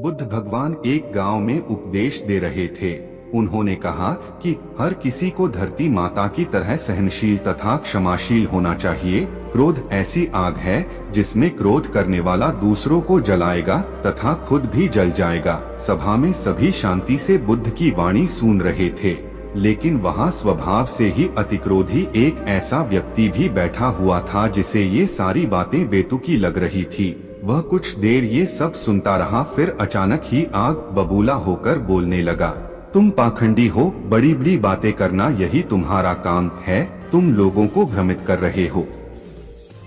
बुद्ध भगवान एक गांव में उपदेश दे रहे थे। उन्होंने कहा कि हर किसी को धरती माता की तरह सहनशील तथा क्षमाशील होना चाहिए। क्रोध ऐसी आग है जिसमें क्रोध करने वाला दूसरों को जलाएगा तथा खुद भी जल जाएगा। सभा में सभी शांति से बुद्ध की वाणी सुन रहे थे, लेकिन वहाँ स्वभाव से ही अतिक्रोधी एक ऐसा व्यक्ति भी बैठा हुआ था जिसे ये सारी बातें बेतुकी लग रही थी। वह कुछ देर ये सब सुनता रहा, फिर अचानक ही आग बबूला होकर बोलने लगा, तुम पाखंडी हो, बड़ी बड़ी बातें करना यही तुम्हारा काम है, तुम लोगों को भ्रमित कर रहे हो।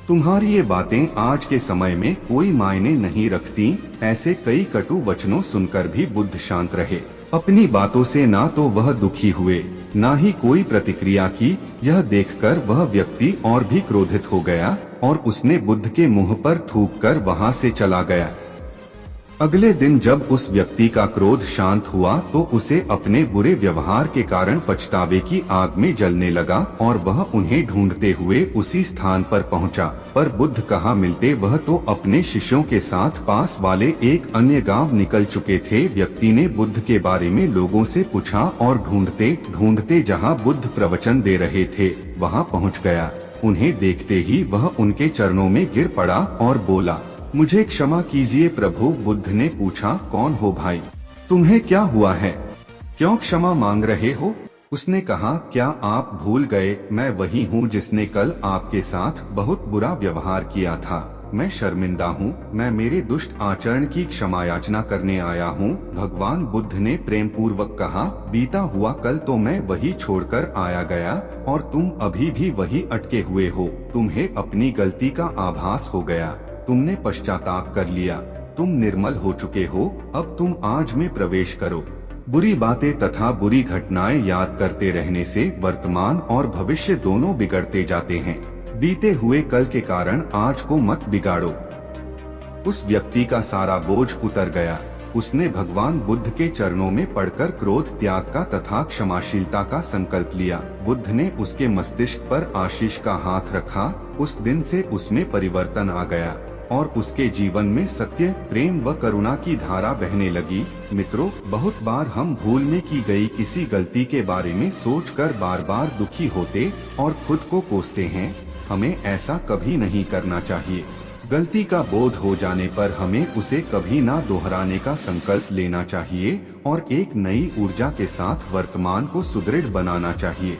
तुम्हारी ये बातें आज के समय में कोई मायने नहीं रखती। ऐसे कई कटु वचनों सुनकर भी बुद्ध शांत रहे। अपनी बातों से ना तो वह दुखी हुए, ना ही कोई प्रतिक्रिया की। यह देखकर वह व्यक्ति और भी क्रोधित हो गया और उसने बुद्ध के मुंह पर थूककर वहां से चला गया। अगले दिन जब उस व्यक्ति का क्रोध शांत हुआ तो उसे अपने बुरे व्यवहार के कारण पछतावे की आग में जलने लगा और वह उन्हें ढूंढते हुए उसी स्थान पर पहुंचा। पर बुद्ध कहाँ मिलते, वह तो अपने शिष्यों के साथ पास वाले एक अन्य गांव निकल चुके थे। व्यक्ति ने बुद्ध के बारे में लोगों से पूछा और ढूंढते ढूंढते जहाँ बुद्ध प्रवचन दे रहे थे वहाँ पहुँच गया। उन्हें देखते ही वह उनके चरणों में गिर पड़ा और बोला, मुझे क्षमा कीजिए प्रभु। बुद्ध ने पूछा, कौन हो भाई, तुम्हें क्या हुआ है, क्यों क्षमा मांग रहे हो? उसने कहा, क्या आप भूल गए, मैं वही हूँ जिसने कल आपके साथ बहुत बुरा व्यवहार किया था। मैं शर्मिंदा हूँ, मैं मेरे दुष्ट आचरण की क्षमा याचना करने आया हूँ। भगवान बुद्ध ने प्रेम पूर्वक कहा, बीता हुआ कल तो मैं वही छोड़कर आया गया और तुम अभी भी वही अटके हुए हो। तुम्हें अपनी गलती का आभास हो गया, तुमने पश्चाताप कर लिया, तुम निर्मल हो चुके हो। अब तुम आज में प्रवेश करो। बुरी बातें तथा बुरी घटनाएं याद करते रहने से वर्तमान और भविष्य दोनों बिगड़ते जाते हैं। बीते हुए कल के कारण आज को मत बिगाड़ो। उस व्यक्ति का सारा बोझ उतर गया। उसने भगवान बुद्ध के चरणों में पड़कर क्रोध त्याग का तथा क्षमाशीलता का संकल्प लिया। बुद्ध ने उसके मस्तिष्क पर आशीष का हाथ रखा। उस दिन से उसमें परिवर्तन आ गया और उसके जीवन में सत्य, प्रेम व करुणा की धारा बहने लगी। मित्रों, बहुत बार हम भूल में की गई किसी गलती के बारे में सोचकर बार बार दुखी होते और खुद को कोसते हैं। हमें ऐसा कभी नहीं करना चाहिए। गलती का बोध हो जाने पर हमें उसे कभी ना दोहराने का संकल्प लेना चाहिए और एक नई ऊर्जा के साथ वर्तमान को सुदृढ़ बनाना चाहिए।